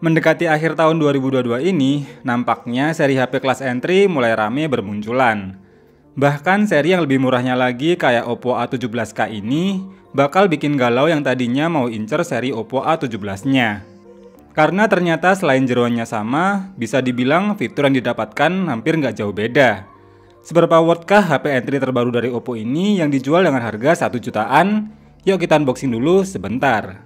Mendekati akhir tahun 2022 ini, nampaknya seri HP kelas entry mulai rame bermunculan. Bahkan seri yang lebih murahnya lagi kayak Oppo A17K ini bakal bikin galau yang tadinya mau incer seri Oppo A17-nya. Karena ternyata selain jeroannya sama, bisa dibilang fitur yang didapatkan hampir nggak jauh beda. Seberapa worthkah HP entry terbaru dari Oppo ini yang dijual dengan harga 1 jutaan? Yuk kita unboxing dulu sebentar.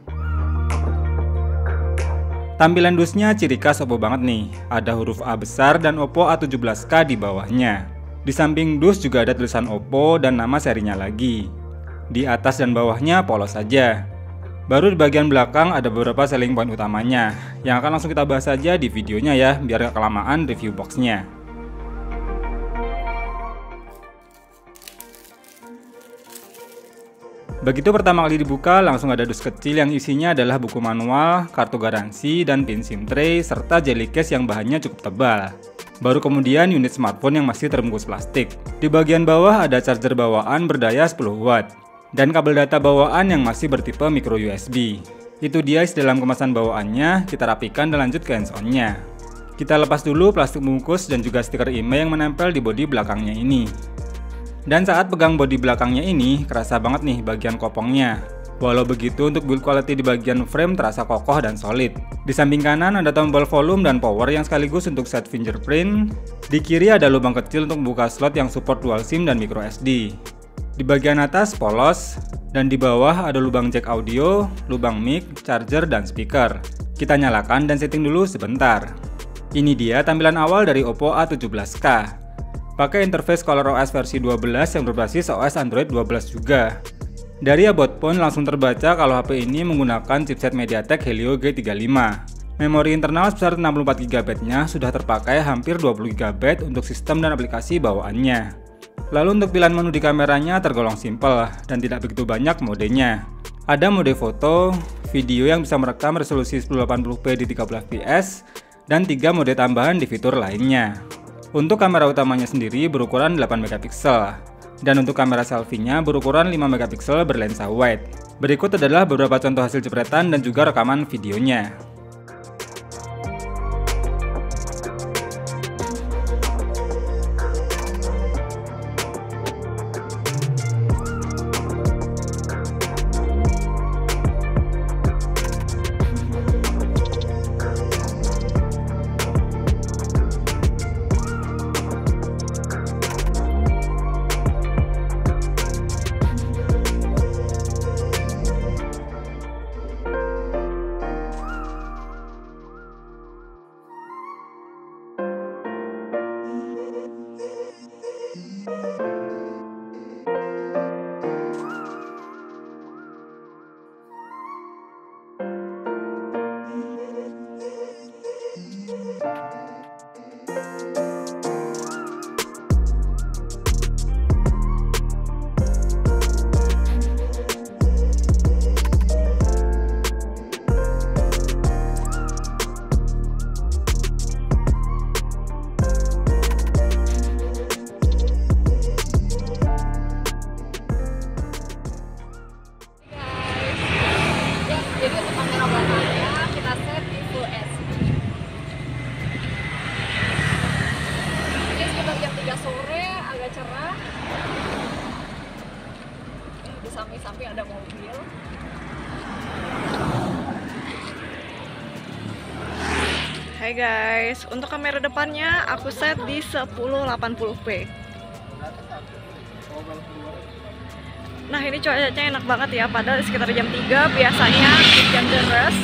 Tampilan dusnya ciri khas Oppo banget nih, ada huruf A besar dan Oppo A17K di bawahnya. Di samping dus juga ada tulisan Oppo dan nama serinya lagi. Di atas dan bawahnya polos saja. Baru di bagian belakang ada beberapa selling point utamanya, yang akan langsung kita bahas saja di videonya ya, biar gak kelamaan review boxnya. Begitu pertama kali dibuka, langsung ada dus kecil yang isinya adalah buku manual, kartu garansi, dan pin SIM tray, serta jelly case yang bahannya cukup tebal. Baru kemudian unit smartphone yang masih terbungkus plastik. Di bagian bawah ada charger bawaan berdaya 10 watt, dan kabel data bawaan yang masih bertipe micro USB. Itu dia isi dalam kemasan bawaannya, kita rapikan dan lanjut ke hands-on-nya. Kita lepas dulu plastik bungkus dan juga stiker IMEI yang menempel di bodi belakangnya ini. Dan saat pegang bodi belakangnya ini, kerasa banget nih bagian kopongnya. Walau begitu, untuk build quality di bagian frame terasa kokoh dan solid. Di samping kanan ada tombol volume dan power yang sekaligus untuk set fingerprint. Di kiri ada lubang kecil untuk membuka slot yang support dual SIM dan micro SD. Di bagian atas polos, dan di bawah ada lubang jack audio, lubang mic, charger, dan speaker. Kita nyalakan dan setting dulu sebentar. Ini dia tampilan awal dari Oppo A17K. Pakai interface ColorOS versi 12 yang berbasis OS Android 12 juga. Dari about phone langsung terbaca kalau HP ini menggunakan chipset MediaTek Helio G35. Memori internal sebesar 64GB-nya sudah terpakai hampir 20GB untuk sistem dan aplikasi bawaannya. Lalu untuk pilihan menu di kameranya tergolong simple dan tidak begitu banyak modenya. Ada mode foto, video yang bisa merekam resolusi 1080p di 13fps, dan 3 mode tambahan di fitur lainnya. Untuk kamera utamanya sendiri berukuran 8MP, dan untuk kamera selfie-nya berukuran 5MP berlensa wide. Berikut adalah beberapa contoh hasil jepretan dan juga rekaman videonya. Jadi untuk kamera belakangnya kita set di Full HD. Ini sekitar jam 3 sore, agak cerah. Di samping-samping ada mobil. Hai guys, untuk kamera depannya aku set di 1080p. Nah ini cuacanya enak banget ya, padahal sekitar jam 3 biasanya hujan deras.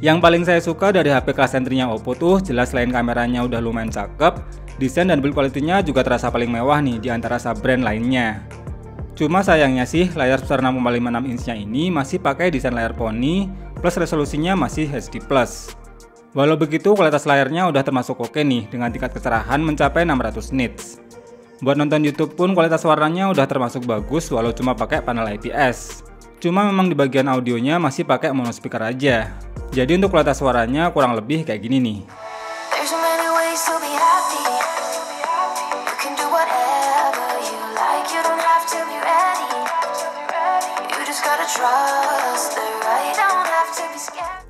Yang paling saya suka dari HP kelas entry-nya Oppo tuh jelas selain kameranya udah lumayan cakep, desain dan build quality-nya juga terasa paling mewah nih di antara sub-brand lainnya. Cuma sayangnya sih layar sebesar 6,56 inch-nya ini masih pakai desain layar poni plus resolusinya masih HD+. Walau begitu, kualitas layarnya udah termasuk oke nih dengan tingkat kecerahan mencapai 600 nits. Buat nonton YouTube pun kualitas warnanya udah termasuk bagus walau cuma pakai panel IPS. Cuma memang di bagian audionya masih pakai mono speaker aja. Jadi untuk kualitas suaranya kurang lebih kayak gini nih.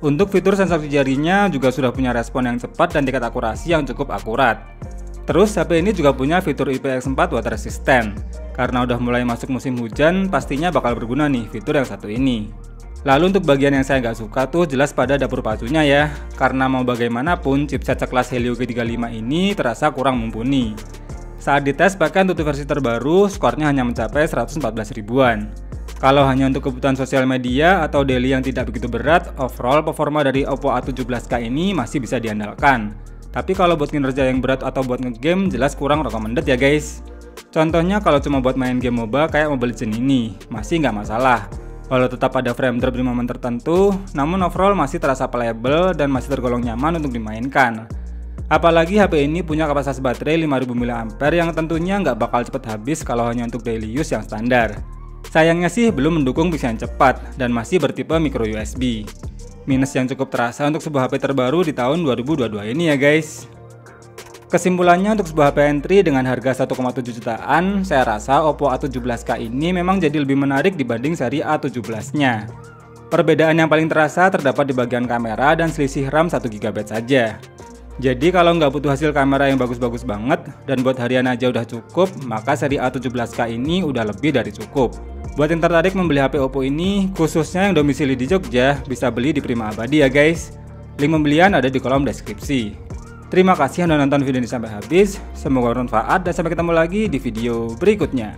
Untuk fitur sensor jarinya juga sudah punya respon yang cepat dan tingkat akurasi yang cukup akurat. Terus HP ini juga punya fitur IPX4 water resistant. Karena udah mulai masuk musim hujan, pastinya bakal berguna nih fitur yang satu ini. Lalu untuk bagian yang saya nggak suka tuh jelas pada dapur pacunya ya. Karena mau bagaimanapun chipset sekelas Helio G35 ini terasa kurang mumpuni. Saat dites pakai AnTuTu versi terbaru, skornya hanya mencapai 114 ribuan. Kalau hanya untuk kebutuhan sosial media atau daily yang tidak begitu berat, overall performa dari Oppo A17K ini masih bisa diandalkan. Tapi kalau buat kinerja yang berat atau buat ngegame jelas kurang recommended ya guys. Contohnya kalau cuma buat main game MOBA kayak Mobile Legends ini, masih nggak masalah. Walau tetap ada frame drop di momen tertentu, namun overall masih terasa playable dan masih tergolong nyaman untuk dimainkan. Apalagi HP ini punya kapasitas baterai 5000 mAh yang tentunya nggak bakal cepet habis kalau hanya untuk daily use yang standar. Sayangnya sih belum mendukung PC yang cepat dan masih bertipe micro USB. Minus yang cukup terasa untuk sebuah HP terbaru di tahun 2022 ini ya guys. Kesimpulannya untuk sebuah HP entry dengan harga 1,7 jutaan, saya rasa Oppo A17K ini memang jadi lebih menarik dibanding seri A17-nya. Perbedaan yang paling terasa terdapat di bagian kamera dan selisih RAM 1GB saja. Jadi kalau nggak butuh hasil kamera yang bagus-bagus banget dan buat harian aja udah cukup, maka seri A17K ini udah lebih dari cukup. Buat yang tertarik membeli HP Oppo ini, khususnya yang domisili di Jogja, bisa beli di Prima Abadi ya guys. Link pembelian ada di kolom deskripsi. Terima kasih yang udah nonton video ini sampai habis, semoga bermanfaat dan sampai ketemu lagi di video berikutnya.